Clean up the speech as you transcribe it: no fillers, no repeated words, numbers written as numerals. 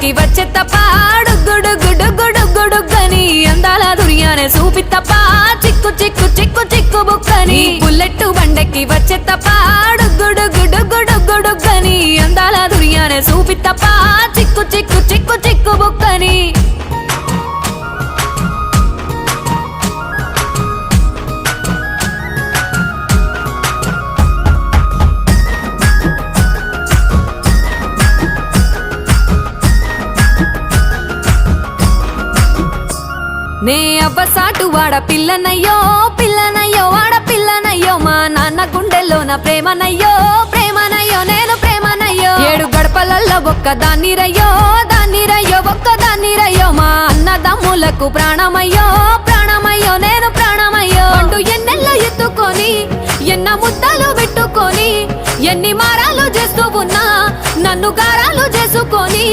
బండకి వచ్చే తప్ప గుడుగుడుగుడుగుడుగుడుగని అందాల దుర్యానే చూపి తప్ప చిక్కు చిక్కు చిక్కు చిక్కు బుక్కని బుల్లెట్ బండకి వచ్చే తప్ప గుడుగుడుగుడుగుడుగని అందాల దుర్యానే చూపి తప్ప చిక్కు చిక్కు చిక్కు చిక్కు బుక్కని నే అవ్వసాటు వాడ పిల్లనయ్యో పిల్లనయ్యో వాడ పిల్లనయ్యో మా నాన్న గుండెల్లో నా ప్రేమనయ్యో ప్రేమనయ్యో నేను ప్రేమనయ్యో 7 గడపలల్లో ఒక్కదాన్ని రయ్యో దాన్ని రయ్యో ఒక్కదాన్ని రయ్యో మా అన్నదమ్ములకు ప్రాణమయ్యో ప్రాణమయ్యో నేను ప్రాణమయ్యో అంటూ ఎన్నెల్లో ఎత్తుకొని ఎన్న ముద్దలు పెట్టుకొని ఎన్ని మారాలు చేస్తూ ఉన్నా నన్ను గారాలు చేసుకొని